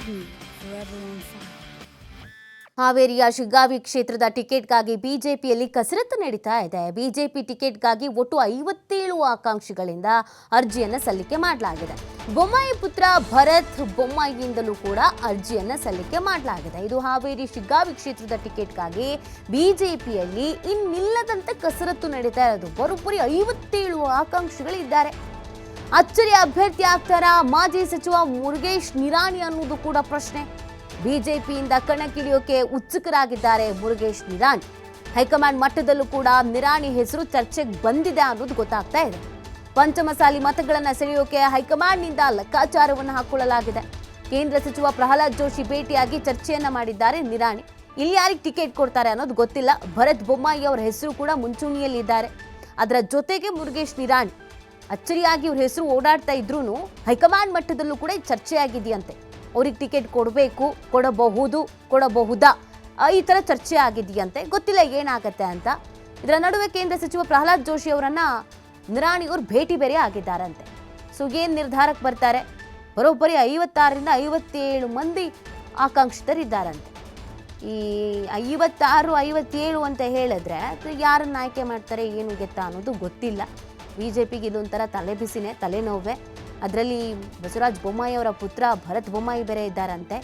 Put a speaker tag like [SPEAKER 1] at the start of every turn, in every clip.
[SPEAKER 1] me forever on fire.
[SPEAKER 2] ಹಾವೇರಿಯ ಶಿಗ್ಗಾವಿ ಕ್ಷೇತ್ರದ ಟಿಕೆಟ್ಗಾಗಿ ಬಿಜೆಪಿಯಲ್ಲಿ ಕಸರತ್ತು ನಡೀತಾ ಇದೆ. ಬಿಜೆಪಿ ಟಿಕೆಟ್ಗಾಗಿ ಒಟ್ಟು 57 ಆಕಾಂಕ್ಷಿಗಳಿಂದ ಅರ್ಜಿಯನ್ನು ಸಲ್ಲಿಕೆ ಮಾಡಲಾಗಿದೆ. ಬೊಮ್ಮಾಯಿ ಪುತ್ರ ಭರತ್ ಬೊಮ್ಮಾಯಿಯಿಂದಲೂ ಕೂಡ ಅರ್ಜಿಯನ್ನು ಸಲ್ಲಿಕೆ ಮಾಡಲಾಗಿದೆ. ಇದು ಹಾವೇರಿ ಶಿಗ್ಗಾವಿ ಕ್ಷೇತ್ರದ ಟಿಕೆಟ್ಗಾಗಿ ಬಿಜೆಪಿಯಲ್ಲಿ ಇನ್ನಿಲ್ಲದಂತೆ ಕಸರತ್ತು ನಡೀತಾ ಇರೋದು. ಬರೋಬ್ಬರಿ 57 ಆಕಾಂಕ್ಷಿಗಳಿದ್ದಾರೆ. ಅಚ್ಚರಿ ಅಭ್ಯರ್ಥಿ ಆಗ್ತಾರಾ ಮಾಜಿ ಸಚಿವ ಮುರುಗೇಶ್ ನಿರಾಣಿ ಅನ್ನೋದು ಕೂಡ ಪ್ರಶ್ನೆ. ಬಿಜೆಪಿಯಿಂದ ಕಣಕ್ಕಿಳಿಯೋಕೆ ಉತ್ಸುಕರಾಗಿದ್ದಾರೆ ಮುರುಗೇಶ್ ನಿರಾಣಿ. ಹೈಕಮಾಂಡ್ ಮಟ್ಟದಲ್ಲೂ ಕೂಡ ನಿರಾಣಿ ಹೆಸರು ಚರ್ಚೆಗೆ ಬಂದಿದೆ ಅನ್ನೋದು ಗೊತ್ತಾಗ್ತಾ ಇದೆ. ಪಂಚಮಸಾಲಿ ಮತಗಳನ್ನು ಸೆಳೆಯೋಕೆ ಹೈಕಮಾಂಡ್ನಿಂದ ಲೆಕ್ಕಾಚಾರವನ್ನು ಹಾಕೊಳ್ಳಲಾಗಿದೆ. ಕೇಂದ್ರ ಸಚಿವ ಪ್ರಹ್ಲಾದ್ ಜೋಶಿ ಭೇಟಿಯಾಗಿ ಚರ್ಚೆಯನ್ನ ಮಾಡಿದ್ದಾರೆ ನಿರಾಣಿ. ಇಲ್ಲಿ ಯಾರಿಗೆ ಟಿಕೆಟ್ ಕೊಡ್ತಾರೆ ಅನ್ನೋದು ಗೊತ್ತಿಲ್ಲ. ಭರತ್ ಬೊಮ್ಮಾಯಿ ಅವರ ಹೆಸರು ಕೂಡ ಮುಂಚೂಣಿಯಲ್ಲಿದ್ದಾರೆ. ಅದರ ಜೊತೆಗೆ ಮುರುಗೇಶ್ ನಿರಾಣಿ ಅಚ್ಚರಿಯಾಗಿ ಇವ್ರ ಹೆಸರು ಓಡಾಡ್ತಾ ಇದ್ರೂ ಹೈಕಮಾಂಡ್ ಮಟ್ಟದಲ್ಲೂ ಕೂಡ ಚರ್ಚೆ ಆಗಿದೆಯಂತೆ. ಅವ್ರಿಗೆ ಟಿಕೆಟ್ ಕೊಡಬೇಕು, ಕೊಡಬಹುದಾ ಈ ಥರ ಚರ್ಚೆ ಆಗಿದೆಯಂತೆ. ಗೊತ್ತಿಲ್ಲ ಏನಾಗತ್ತೆ ಅಂತ. ಇದರ ನಡುವೆ ಕೇಂದ್ರ ಸಚಿವ ಪ್ರಹ್ಲಾದ್ ಜೋಶಿ ಅವರನ್ನ ನಿರಾಣಿಯವರು ಭೇಟಿ ಬೇರೆ ಆಗಿದ್ದಾರಂತೆ. ಸೊ ಏನು ನಿರ್ಧಾರಕ್ಕೆ ಬರ್ತಾರೆ? ಬರೋಬ್ಬರಿ 56ರಿಂದ 57 ಮಂದಿ ಆಕಾಂಕ್ಷಿತರಿದ್ದಾರಂತೆ. ಈ 56, 57 ಅಂತ ಹೇಳಿದ್ರೆ ಯಾರನ್ನ ಆಯ್ಕೆ ಮಾಡ್ತಾರೆ ಏನು ಗೆತ್ತ ಅನ್ನೋದು ಗೊತ್ತಿಲ್ಲ. ಬಿಜೆಪಿಗೆ ಇದೊಂಥರ ತಲೆಬಿಸಿನೇ, ತಲೆನೋವೆ. ಅದರಲ್ಲಿ ಬಸವರಾಜ ಬೊಮ್ಮಾಯಿ ಅವರ ಪುತ್ರ ಭರತ್ ಬೊಮ್ಮಾಯಿ ಬೇರೆ ಇದ್ದಾರಂತೆ.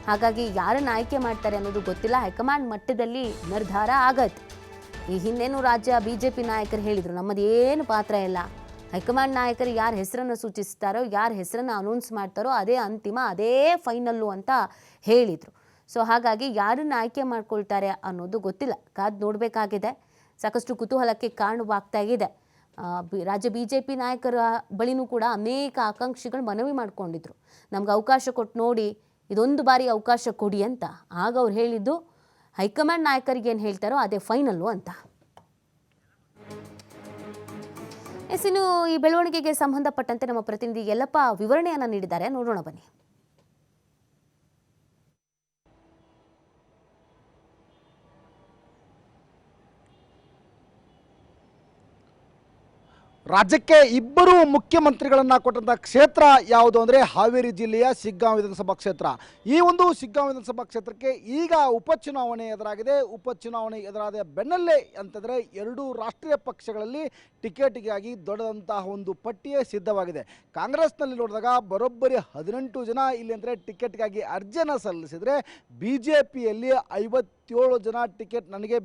[SPEAKER 2] ಹಾಗಾಗಿ ಯಾರನ್ನು ಆಯ್ಕೆ ಮಾಡ್ತಾರೆ ಅನ್ನೋದು ಗೊತ್ತಿಲ್ಲ. ಹೈಕಮಾಂಡ್ ಮಟ್ಟದಲ್ಲಿ ನಿರ್ಧಾರ ಆಗತ್ತೆ. ಈ ಹಿಂದೇನು ರಾಜ್ಯ ಬಿಜೆಪಿ ನಾಯಕರು ಹೇಳಿದರು, ನಮ್ಮದೇನು ಪಾತ್ರ ಇಲ್ಲ, ಹೈಕಮಾಂಡ್ ನಾಯಕರು ಯಾರ ಹೆಸರನ್ನು ಸೂಚಿಸ್ತಾರೋ, ಯಾರ ಹೆಸರನ್ನು ಅನೌನ್ಸ್ ಮಾಡ್ತಾರೋ ಅದೇ ಅಂತಿಮ, ಅದೇ ಫೈನಲ್ಲು ಅಂತ ಹೇಳಿದರು. ಸೊ ಹಾಗಾಗಿ ಯಾರನ್ನು ಆಯ್ಕೆ ಮಾಡ್ಕೊಳ್ತಾರೆ ಅನ್ನೋದು ಗೊತ್ತಿಲ್ಲ. ಕಾದು ನೋಡಬೇಕಾಗಿದೆ. ಸಾಕಷ್ಟು ಕುತೂಹಲಕ್ಕೆ ಕಾರಣವಾಗ್ತಾ ಇದೆ. ರಾಜ್ಯ ಬಿಜೆಪಿ ನಾಯಕರ ಬಳಿನೂ ಕೂಡ ಅನೇಕ ಆಕಾಂಕ್ಷಿಗಳು ಮನವಿ ಮಾಡಿಕೊಂಡಿದ್ರು, ನಮ್ಗೆ ಅವಕಾಶ ಕೊಟ್ಟು ನೋಡಿ, ಇದೊಂದು ಬಾರಿ ಅವಕಾಶ ಕೊಡಿ ಅಂತ. ಆಗ ಅವ್ರು ಹೇಳಿದ್ದು ಹೈಕಮಾಂಡ್ ನಾಯಕರಿಗೆ ಏನು ಹೇಳ್ತಾರೋ ಅದೇ ಫೈನಲ್ಲು ಅಂತ. ಇನ್ನು ಈ ಬೆಳವಣಿಗೆಗೆ ಸಂಬಂಧಪಟ್ಟಂತೆ ನಮ್ಮ ಪ್ರತಿನಿಧಿ ಯಲ್ಲಪ್ಪ ವಿವರಣೆಯನ್ನು ನೀಡಿದ್ದಾರೆ, ನೋಡೋಣ ಬನ್ನಿ.
[SPEAKER 3] ರಾಜ್ಯಕ್ಕೆ ಇಬ್ಬರು ಮುಖ್ಯಮಂತ್ರಿಗಳನ್ನು ಕೊಟ್ಟಂಥ ಕ್ಷೇತ್ರ ಯಾವುದು ಅಂದರೆ ಹಾವೇರಿ ಜಿಲ್ಲೆಯ ಶಿಗ್ಗಾಂವ್ ವಿಧಾನಸಭಾ ಕ್ಷೇತ್ರ. ಈ ಒಂದು ಶಿಗ್ಗಾಂವ್ ವಿಧಾನಸಭಾ ಕ್ಷೇತ್ರಕ್ಕೆ ಈಗ ಉಪಚುನಾವಣೆ ಎದುರಾಗಿದೆ. ಉಪಚುನಾವಣೆ ಎದುರಾದ ಬೆನ್ನಲ್ಲೇ ಅಂತಂದರೆ ಎರಡೂ ರಾಷ್ಟ್ರೀಯ ಪಕ್ಷಗಳಲ್ಲಿ ಟಿಕೆಟ್ಗಾಗಿ ದೊಡ್ಡದಂತಹ ಒಂದು ಪಟ್ಟಿಯೇ ಸಿದ್ಧವಾಗಿದೆ. ಕಾಂಗ್ರೆಸ್ನಲ್ಲಿ ನೋಡಿದಾಗ ಬರೋಬ್ಬರಿ 18 ಜನ ಇಲ್ಲಿ ಅಂದರೆ ಟಿಕೆಟ್ಗಾಗಿ ಅರ್ಜಿಯನ್ನು ಸಲ್ಲಿಸಿದರೆ, ಬಿ ಜೆ ಪಿಯಲ್ಲಿ 57 ಜನ ಟಿಕೆಟ್ ನನಗೆ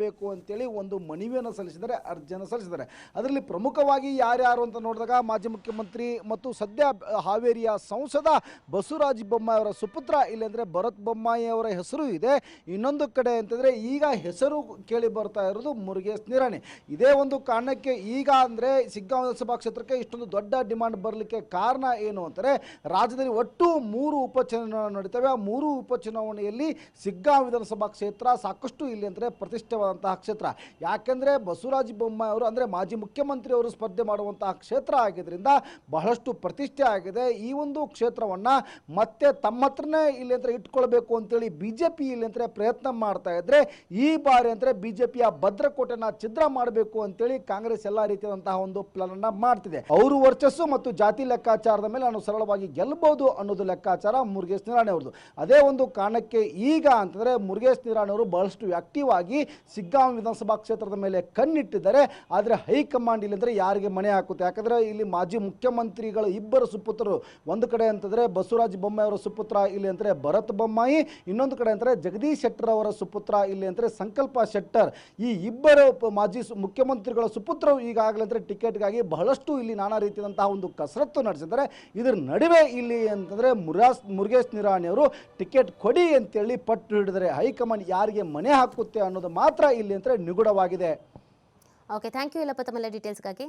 [SPEAKER 3] ಬೇಕು ಅಂತೇಳಿ ಒಂದು ಮನವಿಯನ್ನು ಸಲ್ಲಿಸಿದ್ದಾರೆ, ಅರ್ಜಿಯನ್ನು ಸಲ್ಲಿಸಿದ್ದಾರೆ. ಅದರಲ್ಲಿ ಪ್ರಮುಖವಾಗಿ ಯಾರ್ಯಾರು ಅಂತ ನೋಡಿದಾಗ ಮಾಜಿ ಮುಖ್ಯಮಂತ್ರಿ ಮತ್ತು ಸದ್ಯ ಹಾವೇರಿಯ ಸಂಸದ ಬಸವರಾಜ ಬೊಮ್ಮಾಯಿ ಅವರ ಸುಪುತ್ರ ಇಲ್ಲಿ ಅಂದರೆ ಭರತ್ ಬೊಮ್ಮಾಯಿ ಅವರ ಹೆಸರು ಇದೆ. ಇನ್ನೊಂದು ಕಡೆ ಅಂತಂದರೆ ಈಗ ಹೆಸರು ಕೇಳಿ ಬರ್ತಾ ಇರೋದು ಮುರುಗೇಶ್ ನಿರಾಣಿ. ಇದೇ ಒಂದು ಕಾರಣಕ್ಕೆ ಈಗ ಅಂದರೆ ಶಿಗ್ಗಾಂವ್ ವಿಧಾನಸಭಾ ಕ್ಷೇತ್ರಕ್ಕೆ ಇಷ್ಟೊಂದು ದೊಡ್ಡ ಡಿಮಾಂಡ್ ಬರಲಿಕ್ಕೆ ಕಾರಣ ಏನು ಅಂತಾರೆ, ರಾಜ್ಯದಲ್ಲಿ ಒಟ್ಟು 3 ಉಪಚುನಾವಣೆ ನಡೀತವೆ. ಆ 3 ಉಪಚುನಾವಣೆಯಲ್ಲಿ ಶಿಗ್ಗಾಂವ್ ವಿಧಾನಸಭಾ ಕ್ಷೇತ್ರ ಸಾಕಷ್ಟು ಇಲ್ಲಿ ಅಂದರೆ ಪ್ರತಿಷ್ಠಿತವಾದಂತಹ ಕ್ಷೇತ್ರ. ಯಾಕೆಂದರೆ ಬಸವರಾಜ ಬೊಮ್ಮಾಯಿ ಅವರು ಅಂದರೆ ಮಾಜಿ ಮುಖ್ಯಮಂತ್ರಿ ಅವರು ಸ್ಪರ್ಧೆ ಮಾಡುವಂತಹ ಕ್ಷೇತ್ರ ಆಗಿದ್ದರಿಂದ ಬಹಳಷ್ಟು ಪ್ರತಿಷ್ಠೆ ಆಗಿದೆ. ಈ ಒಂದು ಕ್ಷೇತ್ರವನ್ನು ಮತ್ತೆ ತಮ್ಮ ಹತ್ರನೇ ಇಲ್ಲಿ ಅಂದರೆ ಇಟ್ಕೊಳ್ಬೇಕು ಅಂತೇಳಿ ಬಿಜೆಪಿ ಇಲ್ಲಿ ಅಂದರೆ ಪ್ರಯತ್ನ ಮಾಡ್ತಾ ಇದ್ರೆ, ಈ ಬಾರಿ ಅಂದರೆ ಬಿಜೆಪಿಯ ಭದ್ರಕೋಟೆನ ಛಿದ್ರ ಮಾಡಬೇಕು ಅಂತೇಳಿ ಕಾಂಗ್ರೆಸ್ ಎಲ್ಲ ರೀತಿಯಾದಂತಹ ಒಂದು ಪ್ಲಾನ್ ಅನ್ನ ಮಾಡ್ತಿದೆ. ಅವರು ವರ್ಚಸ್ಸು ಮತ್ತು ಜಾತಿ ಲೆಕ್ಕಾಚಾರದ ಮೇಲೆ ನಾನು ಸರಳವಾಗಿ ಗೆಲ್ಲಬಹುದು ಅನ್ನೋದು ಲೆಕ್ಕಾಚಾರ ಮುರುಗೇಶ್ ನಿರಾಣಿ ಅವರದು. ಅದೇ ಒಂದು ಕಾರಣಕ್ಕೆ ಈಗ ಅಂತಂದ್ರೆ ಮುರುಗೇಶ್ ನಿರಾಣಿ ಅವರು ಬಹಳಷ್ಟು ಆಕ್ಟಿವ್ ಆಗಿ ಶಿಗ್ಗಾಂವ್ ವಿಧಾನಸಭಾ ಕ್ಷೇತ್ರದ ಮೇಲೆ ಕಣ್ಣಿಟ್ಟಿದ್ದಾರೆ. ಆದರೆ ಹೈಕಮಾಂಡ್ ಇಲ್ಲಿ ಅಂದರೆ ಯಾರಿಗೆ ಮಣೆ ಹಾಕುತ್ತೆ? ಯಾಕಂದರೆ ಇಲ್ಲಿ ಮಾಜಿ ಮುಖ್ಯಮಂತ್ರಿಗಳು ಇಬ್ಬರು ಸುಪುತ್ರರು, ಒಂದು ಕಡೆ ಅಂತಂದರೆ ಬಸವರಾಜ ಬೊಮ್ಮಾಯಿ ಅವರ ಸುಪುತ್ರ ಇಲ್ಲಿ ಅಂದರೆ ಭರತ್ ಬೊಮ್ಮಾಯಿ, ಇನ್ನೊಂದು ಕಡೆ ಅಂದರೆ ಜಗದೀಶ್ ಶೆಟ್ಟರ್ ಅವರ ಸುಪುತ್ರ ಇಲ್ಲಿ ಅಂದರೆ ಸಂಕಲ್ಪ ಶೆಟ್ಟರ್. ಈ ಇಬ್ಬರು ಮಾಜಿ ಮುಖ್ಯಮಂತ್ರಿಗಳ ಸುಪುತ್ರರು ಈಗಾಗಲೇ ಅಂದರೆ ಟಿಕೆಟ್ಗಾಗಿ ಬಹಳಷ್ಟು ಇಲ್ಲಿ ನಾನಾ ರೀತಿಯಾದಂತಹ ಒಂದು ಕಸರತ್ತು ನಡೆಸಿದ್ದಾರೆ. ಇದರ ನಡುವೆ ಇಲ್ಲಿ ಅಂತಂದರೆ ಮುರುಗೇಶ್ ನಿರಾಣಿ ಅವರು ಟಿಕೆಟ್ ಕೊಡಿ ಅಂತೇಳಿ ಪಟ್ಟು ಹಿಡಿದರೆ ಹೈಕಮಾಂಡ್ ಯಾರಿಗೆ ಮನೆ ಹಾಕುತ್ತೆ ಅನ್ನೋದು ಮಾತ್ರ ಇಲ್ಲಿ ಅಂದರೆ ನಿಗೂಢವಾಗಿದೆ.
[SPEAKER 2] ಓಕೆ, ಥ್ಯಾಂಕ್ ಯು ಯಲ್ಲಪ್ಪ ತಮ್ಮೆಲ್ಲ ಡೀಟೇಲ್ಸ್ಗಾಗಿ.